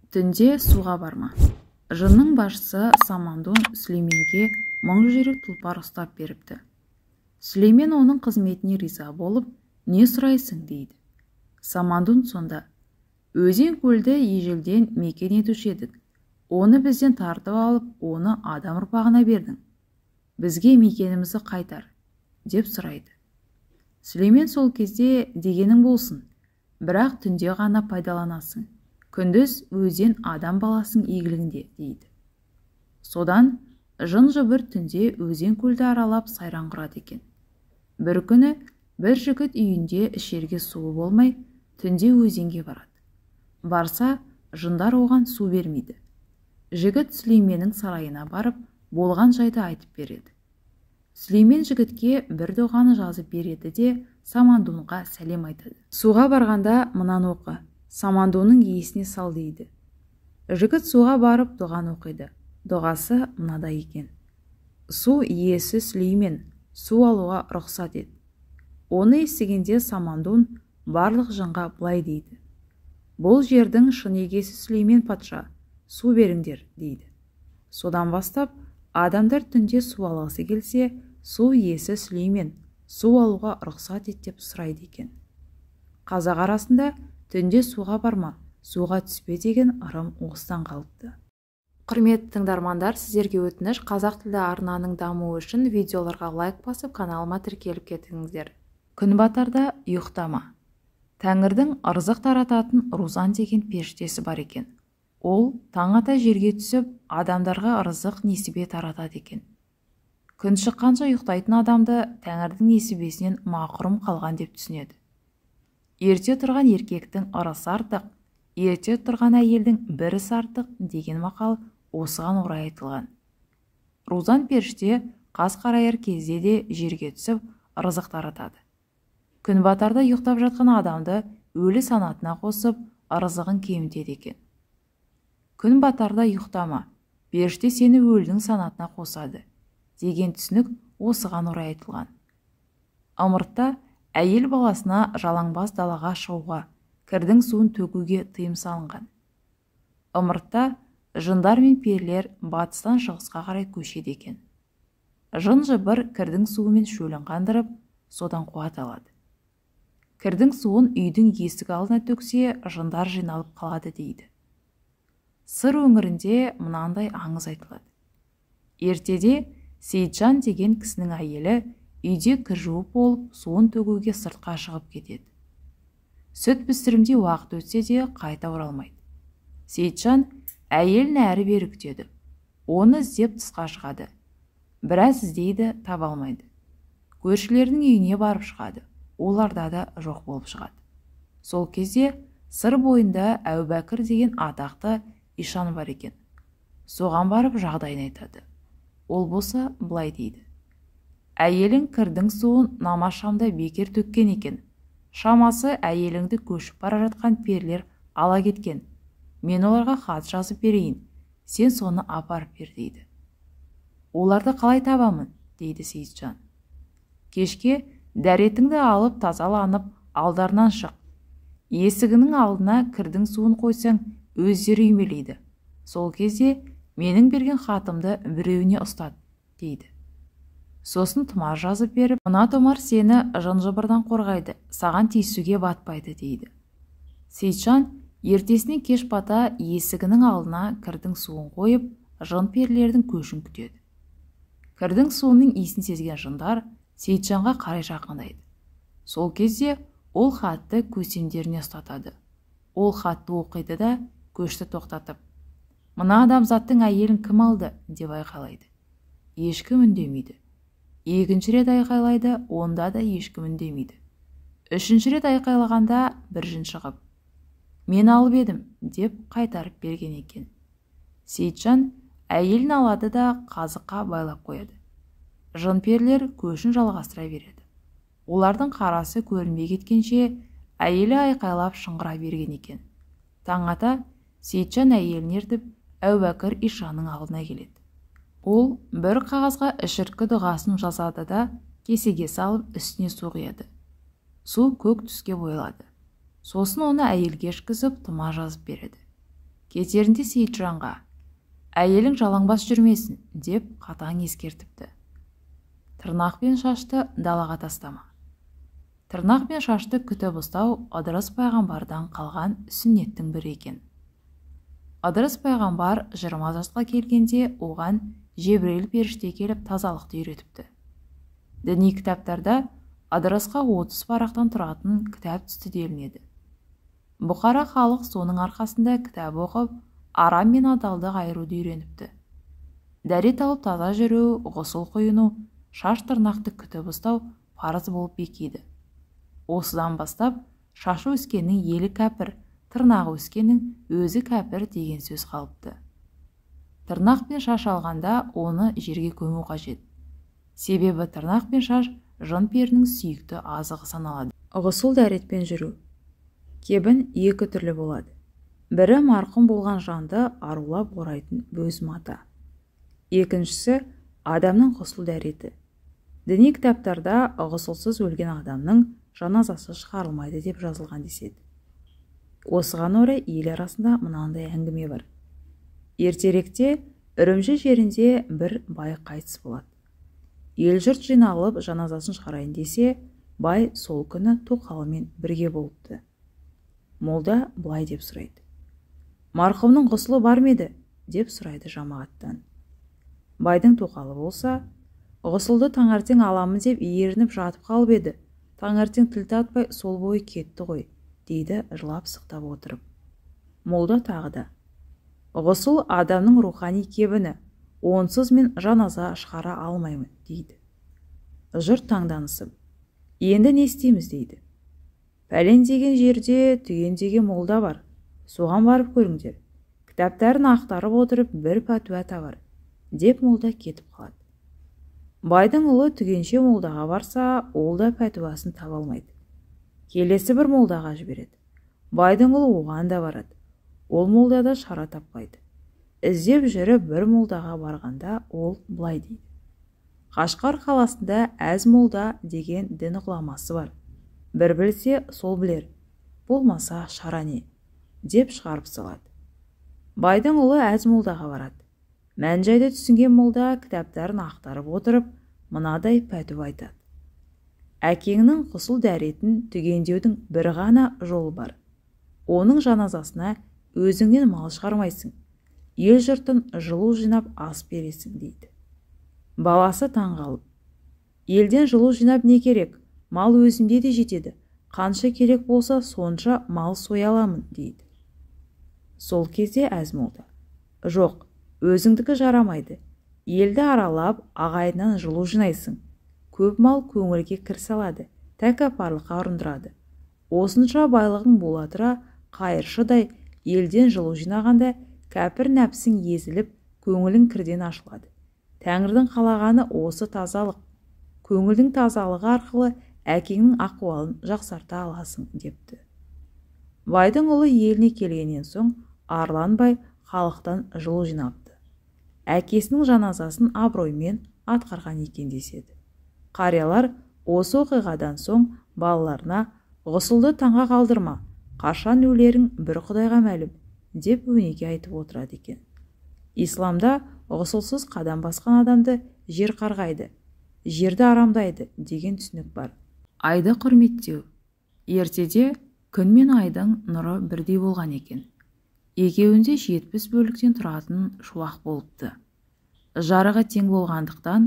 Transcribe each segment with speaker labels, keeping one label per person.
Speaker 1: Түнде суға барма. Жынның басшысы Самандун Сүлейменге 1000 жүйрік тұлпар ұстап беріпті. Сүлеймен оның қызметіне риза болып, не сұрайсың дейді. Самандун сонда: өзен көлді ежелден мекен етуші едік. Оны бізден тартып алып, оны адам ұрпағына бердің. Бізге мекенімізді қайтар, деп сұрайды. Сүлеймен сол кезде: дегенің болсын, бірақ түнде ғана пайдаланасың. Күндіз өзен адам баласының игілігінде, дейді. Содан жын жыбыр түнде өзен көлді аралап сайран құрады екен. Бір күні бір жігіт үйінде ішерге суы болмай, түнде өзенге барады. Барса, жындар оған су бермейді. Жігіт Сүлейменнің сарайына барып, болған жайды айтып береді. Сүлеймен жігітке бір дұғаны жазып береді де Самандунға сәлем айтады. Суға барғанда мынаны оқы, Самандунның есіне сал дейді. Жігіт суға барып дұғаны оқиды. Дұғасы мынадай екен: су иесі Сүлеймен, су алуға рұқсат ет. Оны естігенде Самандун барлық жынға былай дейді: бұл жердің шын егесі Сүлеймен патша, су беріңдер, дейді. Содан бастап адамдар түнде су алғысы келсе, су иесі Сүлеймен, су алуға рұқсат ет деп сұрайды екен. Қазақ арасында түнде суға барма, суға түспе деген ырым осыдан қалыпты. Құрметті тыңдармандар, сіздерге өтініш: қазақ тілді арнаның дамуы үшін видеоларға лайк басып, каналыма тіркеліп кетіңіздер. Күн батарда ұйықтама. Тәңірдің ырзық тарататын Рузан деген періштесі бар екен. Ол таң ата жерге түсіп, адамдарға ырзық несібе таратады екен. Күн шыққанша ұйықтайтын адамды Тәңірдің несібесінен мақұрым қалған деп түсінеді. Ерте тұрған еркектің ырысы артық, ерте тұрған әйелдің бір ісі артық деген мақал осыған орай айтылған. Рузан періште қас қарайыр кезде де жерге түсіп, ырзық таратады. Күн батарда ұйықтап жатқан адамды өлі санатына қосып, ырзығын кемітеді екен. Күн батарда ұйықтама, періште сені өлінің санатына қосады деген түсінік осыған орай айтылған. Ымыртта әйел баласына жалаңбас далаға шығуға, кірдің суын төгуге тыйым салынған. Ымыртта жындар мен перілер батыстан шығысқа қарай көшеді екен. Жын жыбыр кірдің суымен шөлін қандырып, содан қуат алады. Кірдің суын үйдің есік алдына төксе, жындар жиналып қалады, дейді. Сыр өңірінде мынандай аңыз айтылады. Ертеде Сейітжан деген кісінің әйелі үйде кір жуып болып, суын төгуге сыртқа шығып кетеді. Сүт пісірімде уақыт өтсе де қайта оралмайды. Сейітжан әйелін әрі-бері күтеді. Оны іздеп тысқа шығады. Біраз іздейді, таба алмайды. Көршілердің үйіне барып шығады. Оларда да жоқ болып шығады. Сол кезде сыр бойында Әубәкір деген атақты ишан бар екен. Соған барып жағдайын айтады. Ол болса былай дейді: әйелің кірдің суын намаз шамда бекер төккен екен. Шамасы әйеліңді көшіп бара жатқан перілер ала кеткен. Мен оларға хат жазып берейін, сен соны апарып бер, дейді. Оларды қалай табамын, дейді Сейітжан. Кешке дәретіңді алып тазаланып, алдарынан шық. Есігінің алдына кірдің суын қойсаң, өздері үймелейді. Сол кезде менің берген хатымды біреуіне ұстат, дейді. Сосын тұмар жазып беріп, мына тұмар сені жын жыбырдан қорғайды, саған тиісуге батпайды, дейді. Сейітжан ертесіне кеш бата есігінің алдына кірдің суын қойып, жын перілердің көшін күтеді. Кірдің суының иісін сезген жындар Сейітжанға қарай жақындайды. Сол кезде ол хатты көсемдеріне ұстатады. Ол хатты оқиды да көшті тоқтатып: мына адамзаттың әйелін кім алды, деп айқайлайды. Ешкім үндемейді. Екінші рет айқайлайды, онда да ешкім үндемейді. Үшінші рет айқайлағанда бір жын шығып: мен алып едім, деп қайтарып берген екен. Сейітжан әйелін алады да қазыққа байлап қояды. Жын перілер көшін жалғастыра береді. Олардың қарасы көрінбей кеткенше әйелі айқайлап шыңғыра берген екен. Таң ата Сейітжан әйелін ертіп Әубәкір ишанның алдына келеді. Ол бір қағазға ішірткі дұғасын жазады да кесеге салып үстіне су құяды. Су көк түске боялады. Сосын оны әйелге ішкізіп тұма жазып береді. кетерінде Сейітжанға әйелің жалаңбас жүрмесін деп қатаң ескертіпті. Тырнақ пен шашты далаға тастама. Тырнақ пен шашты күтіп ұстау Ыдырыс пайғамбардан қалған сүннеттің бірі екен. Ыдырыс пайғамбар 20 жасқа келгенде оған Жебірейіл періште келіп тазалықты үйретіпті. Діни кітаптарда Ыдырысқа 30 парақтан тұратын кітап түсті делінеді. Бұқара халық соның арқасында кітап оқып, арам мен адалдық айыруды үйреніпті. Дәрет алып таза жүру, ғұсыл құйыну, шаш тырнақты күтіп ұстау парыз болып бекиді. Осыдан бастап, шашы өскеннің елі кәпір, тырнағы өскеннің өзі кәпір деген сөз қалыпты. Тырнақ пен шаш алғанда оны жерге көму қажет. Себебі тырнақ пен шаш жын перінің сүйікті азығы саналады. Ғұсыл дәретпен жүру. Кебін екі түрлі болады. Бірі марқұм болған жанды арулап орайтын бөз мата. Екіншісі адамның ғұсыл дәреті. Діни кітаптарда ғұсылсыз өлген адамның жаназасы шығарылмайды деп жазылған деседі. Осыған орай ел арасында мынандай әңгіме бар. Ертеректе Үрімші жерінде бір бай қайтыс болады. Ел жұрт жиналып жаназасын шығарайын десе, бай сол күні тоқалымен бірге болыпты. Молда былай деп сұрайды. Марқұмның ғұсылы бар ма еді? Деп сұрайды жамағаттан. Байдың тоқалы болса, ғұсылды таңертең аламын деп ерініп жатып қалып еді. Таңертең тіл татпай сол бойы кетті ғой, дейді жылап сықтап отырып. Молда тағы да. Ғұсыл адамның рухани кебіні, онсыз мен жаназа шығара алмаймын, дейді. Жұрт таңданысып, енді не істейміз дейді. Пәлен деген жерде Түген деген молда бар. Соған барып көріңдер. Кітаптарын ақтарып отырып бір пәтуа табар, деп молда кетіп қалады. Байдың ұлы Түгенше молдаға барса, ол да пәтуасын таба алмайды. Келесі бір молдаға жібереді. Байдың ұлы оған да барады. Ол молдада шара таппайды. Іздеп жүріп бір молдаға барғанда ол былай дейді. Қашқар қаласында әз молда деген дін ғұламасы бар. Бір білсе сол білер, болмаса шара не, деп шығарып салады. Байдың ұлы әз молдаға барады. Мән-жайды түсінген молда кітаптарын ақтарып отырып, мынадай пәтуа айтады. Әкеңнің ғұсыл дәретін түгендеудің бір ғана жолы бар. Оның жаназасына өзіңнен мал шығармайсың, ел жұртын жылу жинап ас бересің, дейді. Баласы таңғалып, елден жылу жинап не керек? Мал өзімде де жетеді. Қанша керек болса сонша мал соя аламын, дейді. Сол кезде әз молда. Жоқ, өзіңдікі жарамайды. Елді аралап, ағайыннан жылу жинайсың. Көп мал көңілге кір салады, тәкаппарлыққа ұрындырады. Осынша байлығың бола тұра, қайыршыдай елден жылу жинағанда кәпір нәпсің езіліп, көңілің кірден ашылады. Тәңірдің қалағаны осы тазалық. Көңілдің тазалығы арқылы әкеңнің ақуалын жақсарта аласың, депті. Байдың ұлы еліне келгеннен соң арланбай халықтан жылу жинапты. Әкесінің жаназасын абыроймен атқарған екен деседі. Қариялар осы оқиғадан соң балаларына ғұсылды таңға қалдырма, қашан өлерің бір Құдайға мәлім, деп өнеге айтып отырады екен. Исламда ғұсылсыз қадам басқан адамды жер қарғайды, жерді арамдайды деген түсінік бар. Айды құрметтеу. Ертеде күн мен айдың нұры бірдей болған екен. Екеуінде 70 бөліктен тұратын шуақ болыпты. Жарығы тең болғандықтан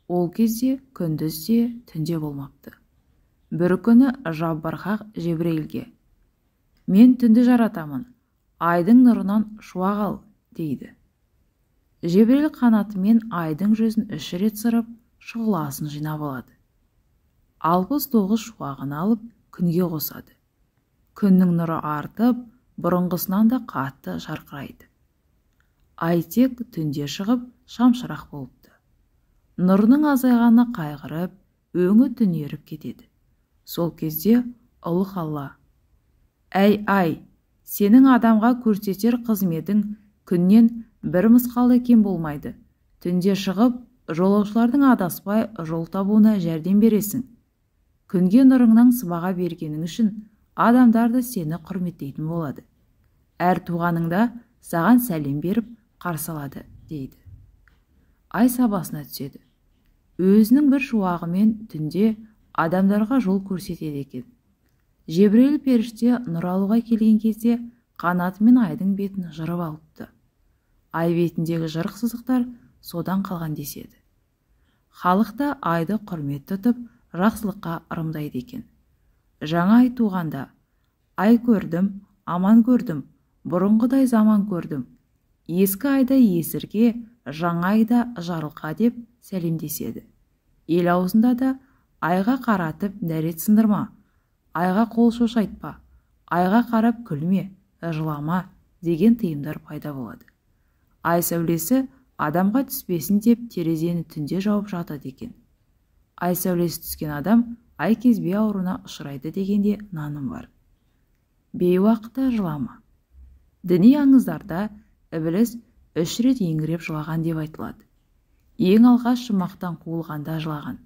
Speaker 1: ол кезде күндіз де түнде болмапты. Бір күні Жаббархақ Жебірейілге: мен түнді жаратамын, айдың нұрынан шуақ ал, дейді. Жебірейіл қанатымен айдың жүзін 3 рет сырып, шұғыласын жинап алады. 69 шуағын алып күнге қосады. Күннің нұры артып, бұрынғысынан да қатты жарқырайды. Ай тек түнде шығып шамшырақ болыпты. Нұрының азайғаны қайғырып, өңі түнеріп кетеді. Сол кезде ұлық Алла: ай, сенің адамға көрсетер қызметің күннен бір мысқалды кем болмайды. Түнде шығып, жолаушылардың адаспай жол табуына жәрдем бересің. Күнге нұрыңнан сыбаға бергенің үшін адамдарды сені құрметтейтін болады. Әр туғаныңда саған сәлем беріп қарсы алады дейді. Ай сабасына түседі. Өзінің бір шуағымен түнде адамдарға жол көрсетеді екен. Жебірейіл періште нұр алуға келген кезде қанатымен айдың бетін жырып алыпты. Ай бетіндегі жырық сызықтар содан қалған деседі. Халық та айды құрмет тұтып, жақсылыққа ырымдайды екен. Жаңа ай туғанда, ай көрдім, аман көрдім, бұрынғыдай заман көрдім. Ескі айда есірге, жаңа айда жарылқа деп сәлемдеседі. Ел аузында да айға қаратып нәрет сындырма, айға қол шошайтпа, айға қарап күлме, жылама деген тыйымдар пайда болады. Ай сәулесі адамға түспесін деп терезені түнде жауып жатады екен. Ай сәулесі түскен адам ай кезбе ауруына ұшырайды дегенде наным бар. Бейуақта жылама. Діни аңыздарда ібіліс 3 рет еңіреп жылаған деп айтылады. Ең алғаш жұмақтан қуылғанда жылаған.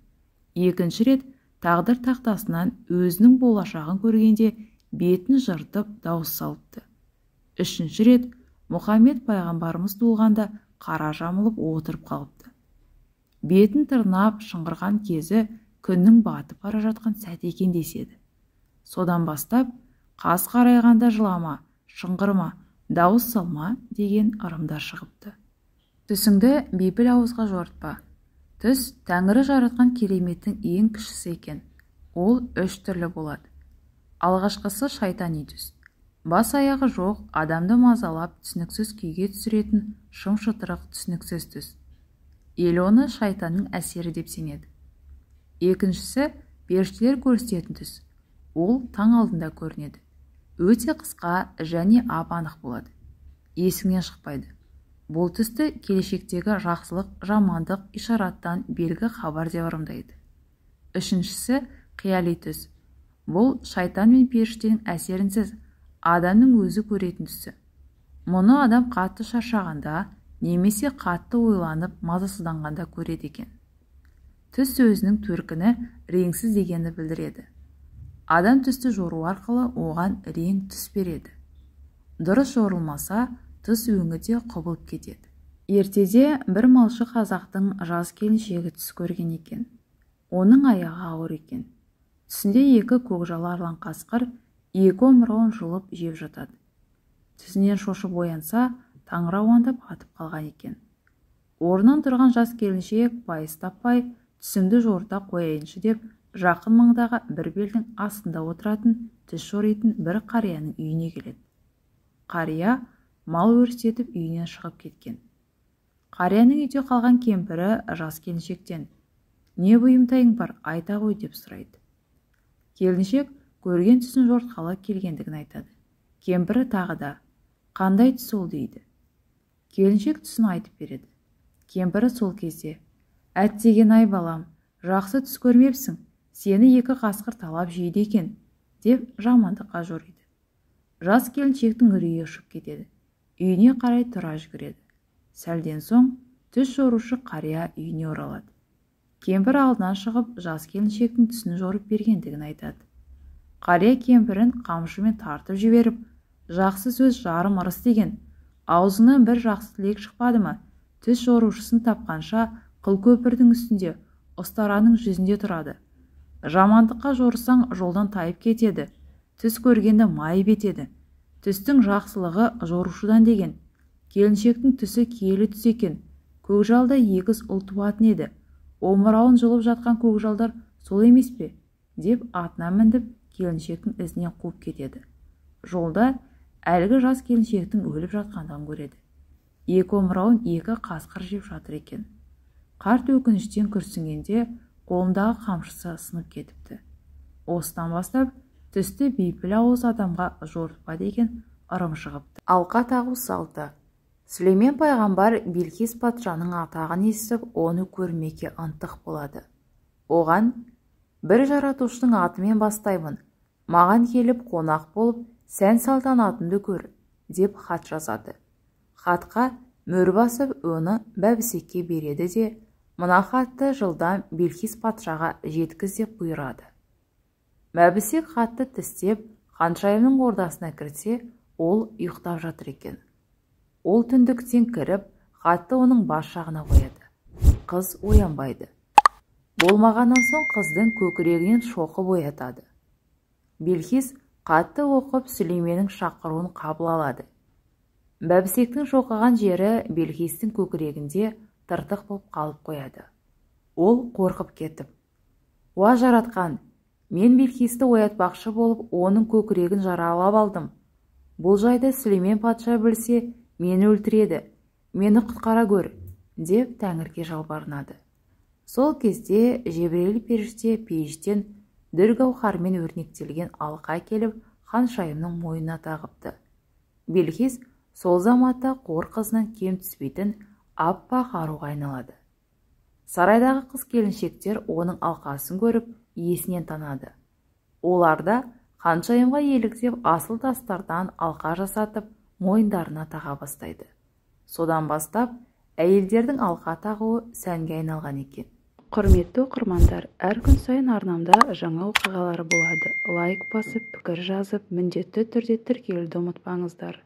Speaker 1: Екінші рет тағдыр тақтасынан өзінің болашағын көргенде бетін жыртып дауыс салыпты. Үшінші рет Мұхаммед пайғамбарымыз туылғанда қара жамылып отырып қалыпты. Бетін тырнап шыңғырған кезі күннің батып бара жатқан сәт екен деседі. Содан бастап қас қарайғанда жылама, шыңғырма, дауыс салма деген ырымдар шығыпты. Түсіңді бейпіл ауызға жортпа. Түс Тәңірі жаратқан кереметтің ең кішісі екен. Ол 3 түрлі болады. Алғашқысы шайтани түс. Бас аяғы жоқ, адамды мазалап, түсініксіз күйге түсіретін шым-шытырық түсініксіз түс. Ел оны шайтанның әсері деп сенеді. Екіншісі періштелер көрсететін түс. Ол таң алдында көрінеді. Өте қысқа және ап-анық болады. Есіңнен шықпайды. Бұл түсті келешектегі жақсылық, жамандық ишараттан белгі хабар деп ырымдайды. Үшіншісі қияли түс. Бұл шайтан мен періштенің әсерінсіз адамның өзі көретін түсі. Мұны адам қатты шаршағанда немесе қатты ойланып мазасызданғанда көреді екен. Түс сөзінің төркіні реңсіз дегенді білдіреді. Адам түсті жору арқылы оған рең түс береді. Дұрыс жорылмаса, түс өңі де құбылып кетеді. Ертеде бір малшы қазақтың жас келіншегі түс көрген екен. Оның аяғы ауыр екен. Түсінде 2 көкжал арлан қасқыр 2 омырауын жұлып жеп жатады. Түсінен шошып оянса, таңырауандап атып қалған екен. Орнынан тұрған жас келіншек байыз таппай, түсімді жорта қояйыншы деп, жақын маңдағы бір белдің астында отыратын түс жоритын бір қарияның үйіне келеді. Қария мал өрістетіп үйінен шығып кеткен. Қарияның үйде қалған кемпірі жас келіншектен: «Не бұйымтайың бар, айта ғой» деп сұрайды. Келіншек көрген түсін жортқалы келгендігін айтады. Кемпірі тағы да: «Қандай түс ол?» дейді. Келіншек түсін айтып береді. Кемпірі сол кезде: «Әттеген ай балам, жақсы түс көрмепсің, сені 2 қасқыр талап жейді екен» деп жамандыққа жориды. Жас келіншектің үрейі ұшып кетеді. Үйіне қарай тұра жүгіреді. Сәлден соң түс жорушы қария үйіне оралады. Кемпір алдынан шығып жас келіншектің түсін жорып бергендігін айтады. Қария кемпірін қамшымен тартып жіберіп: «Жақсы сөз жарым ырыс деген. Аузынан бір жақсы тілек шықпады ма? Түс жорушысын тапқанша қыл көпірдің үстінде, ұстараның жүзінде тұрады. Жамандыққа жорысаң жолдан тайып кетеді. Түс көргенді майып етеді. Түстің жақсылығы жорушыдан» деген. Келіншектің түсі киелі түс екен. Көкжалда егіз ұл туатын еді. Омырауын жұлып жатқан көкжалдар сол емес пе? Деп атына мініп келіншектің ізінен қуып кетеді. Жолда әлгі жас келіншектің өліп жатқандығын көреді. 2 омырауын 2 қасқыр жеп жатыр екен. Қарт өкініштен күрсінгенде қолындағы қамшысы сынып кетіпті. Осыдан бастап түсті бейпіл ауыз адамға жортпа деген ырым шығыпты. Алқа тағу салты. Сүлеймен пайғамбар Билқис патшаның атағын естіп, оны көрмекке ынтық болады. Оған: «Бір жаратушының атымен бастаймын, маған келіп қонақ болып, сән салтанатымды көр» деп хат жазады. Хатқа мөр басып, оны бәбісекке береді де, мына хатты жылдам Билқис патшаға жеткіз деп бұйырады. Бәбісек хатты тістеп, ханшайымның ордасына кірсе, ол ұйықтап жатыр екен. Ол түндіктен кіріп, хатты оның бас жағына қояды. Қыз оянбайды. Болмағаннан соң қыздың көкірегінен шоқып оятады. Белхис қатты оқып Сүлейменнің шақыруын қабыл алады. Бәбісектің шоқыған жері Белхистің көкірегінде тыртық болып қалып қояды. Ол қорқып кетіп: «Уа жаратқан, мен Белхисті оятпақшы болып, оның көкірегін жаралап алдым. Бұл жайды Сүлеймен патша білсе, мені өлтіреді, мені құтқара көр», деп Тәңірге жалбарынады. Сол кезде Жебірейіл періште пейіштен дүр гауһармен өрнектелген алқа келіп, ханшайымның мойнына тағыпты. Белхис сол заматта қор қызынан кем түспейтін аппақ аруға айналады. Сарайдағы қыз-келіншектер оның алқасын көріп, есінен танады. Олар да ханшайымға еліктеп асыл тастардан алқа жасатып, мойындарына таға бастайды. Содан бастап, әйелдердің алқа тағуы сәнге айналған екен.
Speaker 2: Құрметті оқырмандар, әр күн сайын арнамда жаңа оқиғалар болады. Лайк басып, пікір жазып, міндетті түрде тіркелуді ұмытпаңыздар.